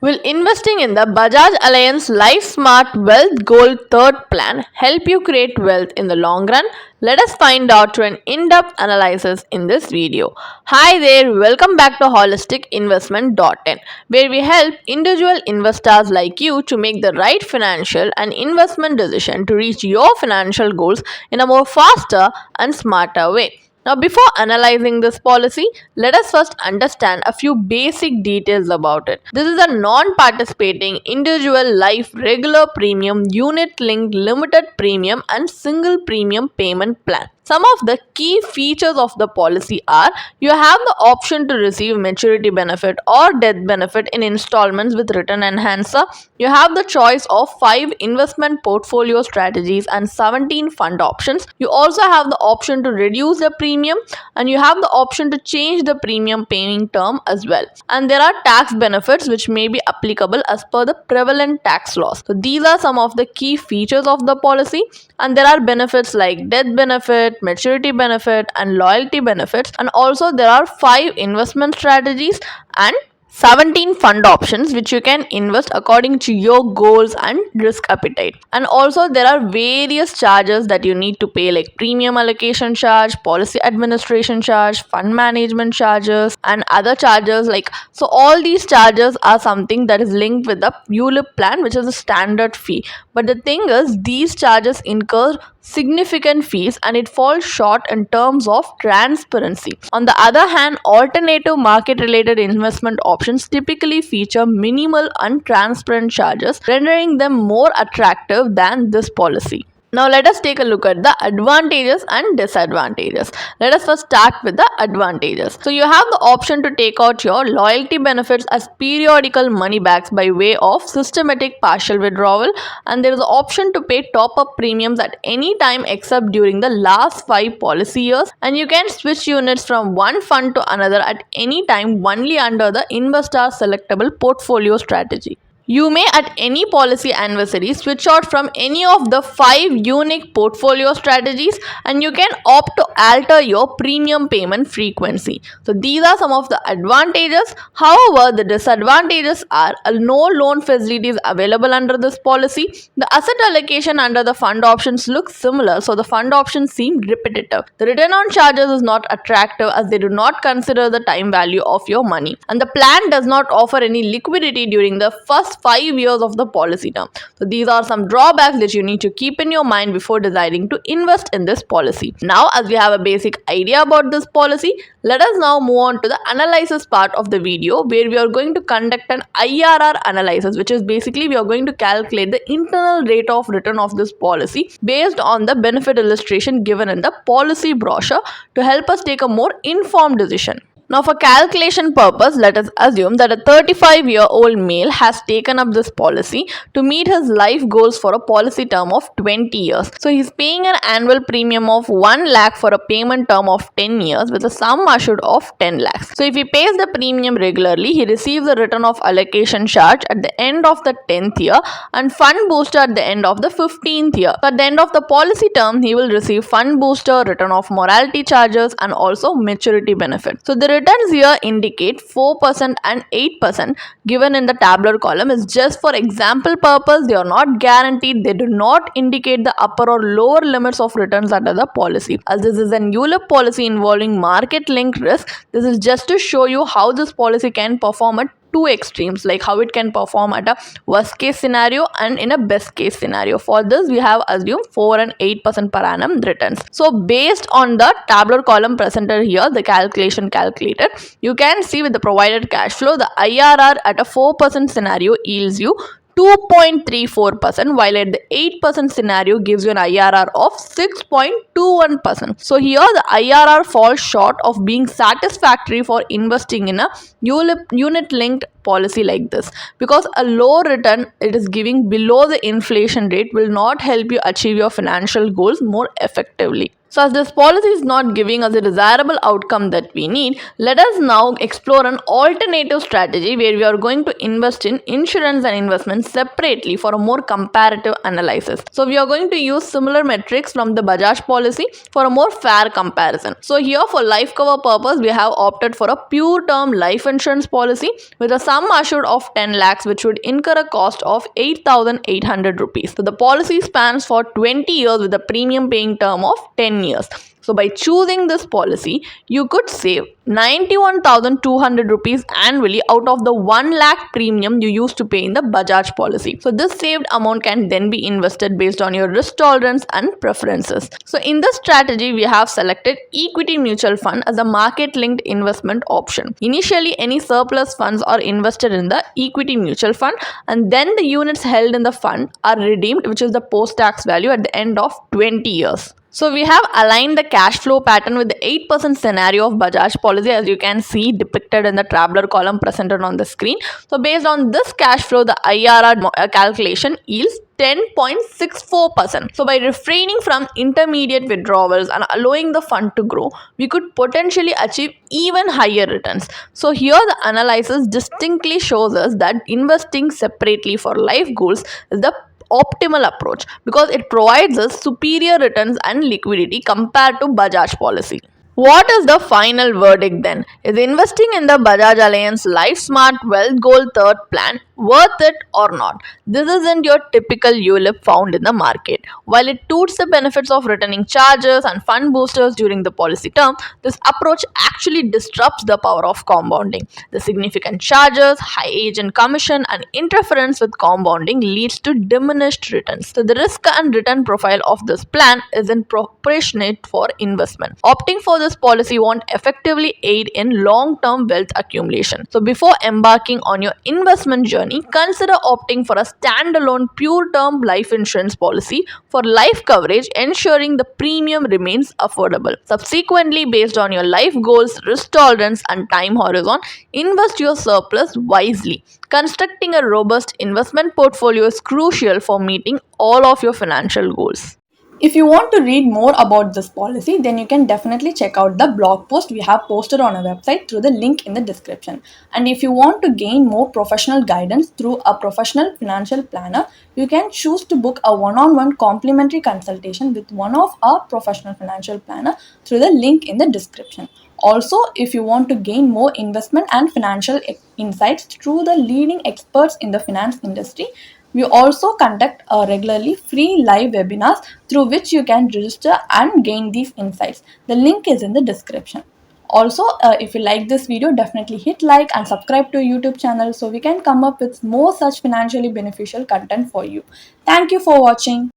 Will investing in the Bajaj Allianz Life Smart Wealth Goal Third Plan help you create wealth in the long run? Let us find out through an in-depth analysis in this video. Hi there, welcome back to holisticinvestment.in, where we help individual investors like you to make the right financial and investment decision to reach your financial goals in a more faster and smarter way. Now, before analyzing this policy, let us first understand a few basic details about it. This is a non-participating individual life regular premium unit linked limited premium and single premium payment plan. Some of the key features of the policy are: you have the option to receive maturity benefit or death benefit in installments with return enhancer. You have the choice of 5 investment portfolio strategies and 17 fund options. You also have the option to reduce the premium, and you have the option to change the premium paying term as well. And there are tax benefits which may be applicable as per the prevalent tax laws. So these are some of the key features of the policy, and there are benefits like death benefit, maturity benefit and loyalty benefits, and also there are 5 investment strategies and 17 fund options which you can invest according to your goals and risk appetite. And also there are various charges that you need to pay, like premium allocation charge, policy administration charge, fund management charges and other charges. So all these charges are something that is linked with the ULIP plan, which is a standard fee. But the thing is, these charges incur significant fees and it falls short in terms of transparency. On the other hand, alternative market related investment options typically feature minimal and transparent charges, rendering them more attractive than this policy. Now let us take a look at the advantages and disadvantages. Let us first start with the advantages. So you have the option to take out your loyalty benefits as periodical money backs by way of systematic partial withdrawal, and there is an option to pay top-up premiums at any time except during the last 5 policy years, and you can switch units from one fund to another at any time only under the investor selectable portfolio strategy. You may at any policy anniversary switch out from any of the 5 unique portfolio strategies, and you can opt to alter your premium payment frequency. So these are some of the advantages. However, the disadvantages are no loan facilities available under this policy. The asset allocation under the fund options looks similar, so the fund options seem repetitive. The return on charges is not attractive as they do not consider the time value of your money, and the plan does not offer any liquidity during the first 5 years of the policy term. So these are some drawbacks that you need to keep in your mind before deciding to invest in this policy. Now, as we have a basic idea about this policy, let us now move on to the analysis part of the video, where we are going to conduct an IRR analysis, which is basically we are going to calculate the internal rate of return of this policy based on the benefit illustration given in the policy brochure to help us take a more informed decision. Now, for calculation purpose, let us assume that a 35-year-old male has taken up this policy to meet his life goals for a policy term of 20 years. So, he is paying an annual premium of 1 lakh for a payment term of 10 years with a sum assured of 10 lakhs. So, if he pays the premium regularly, he receives a return of allocation charge at the end of the 10th year and fund booster at the end of the 15th year. So, at the end of the policy term, he will receive fund booster, return of mortality charges and also maturity benefit. So, the returns here indicate 4% and 8% given in the tabular column is just for example purpose. They are not guaranteed. They do not indicate the upper or lower limits of returns under the policy. As this is an ULIP policy involving market linked risk, this is just to show you how this policy can perform at two extremes, like how it can perform at a worst case scenario and in a best case scenario. For this, we have assumed 4 and 8% per annum returns. So based on the tabular column presented here, the calculation calculated, you can see with the provided cash flow, the IRR at a 4% scenario yields you 2.34%, while at the 8% scenario gives you an IRR of 6.21%. So here the IRR falls short of being satisfactory for investing in a unit linked policy like this, because a low return it is giving below the inflation rate will not help you achieve your financial goals more effectively. So, as this policy is not giving us the desirable outcome that we need, let us now explore an alternative strategy where we are going to invest in insurance and investments separately for a more comparative analysis. So, we are going to use similar metrics from the Bajaj policy for a more fair comparison. So, here for life cover purpose, we have opted for a pure term life insurance policy with a sum assured of 10 lakhs, which would incur a cost of 8,800 rupees. So, the policy spans for 20 years with a premium paying term of 10 years. So by choosing this policy, you could save 91,200 rupees annually out of the 1 lakh premium you used to pay in the Bajaj policy. So this saved amount can then be invested based on your risk tolerance and preferences. So in this strategy, we have selected equity mutual fund as a market linked investment option. Initially, any surplus funds are invested in the equity mutual fund, and then the units held in the fund are redeemed, which is the post tax value at the end of 20 years. So we have aligned the cash flow pattern with the 8% scenario of Bajaj policy, as you can see depicted in the tabular column presented on the screen. So based on this cash flow, the IRR calculation yields 10.64%. So by refraining from intermediate withdrawals and allowing the fund to grow, we could potentially achieve even higher returns. So here the analysis distinctly shows us that investing separately for life goals is the optimal approach because it provides us superior returns and liquidity compared to Bajaj policy. What is the final verdict then? Is investing in the Bajaj Allianz Life Smart Wealth Goal Third Plan worth it or not? This isn't your typical ULIP found in the market. While it touts the benefits of returning charges and fund boosters during the policy term, this approach actually disrupts the power of compounding. The significant charges, high agent commission, and interference with compounding leads to diminished returns. So the risk and return profile of this plan isn't proportionate for investment. Opting for this policy won't effectively aid in long-term wealth accumulation. So before embarking on your investment journey, consider opting for a standalone pure term life insurance policy for life coverage, ensuring the premium remains affordable. Subsequently, based on your life goals, risk tolerance, and time horizon, invest your surplus wisely. Constructing a robust investment portfolio is crucial for meeting all of your financial goals. If you want to read more about this policy, then you can definitely check out the blog post we have posted on our website through the link in the description. And if you want to gain more professional guidance through a professional financial planner, you can choose to book a one-on-one complimentary consultation with one of our professional financial planner through the link in the description. Also, if you want to gain more investment and financial insights through the leading experts in the finance industry, we also conduct regularly free live webinars through which you can register and gain these insights. The link is in the description. Also, if you like this video, definitely hit like and subscribe to our YouTube channel so we can come up with more such financially beneficial content for you. Thank you for watching.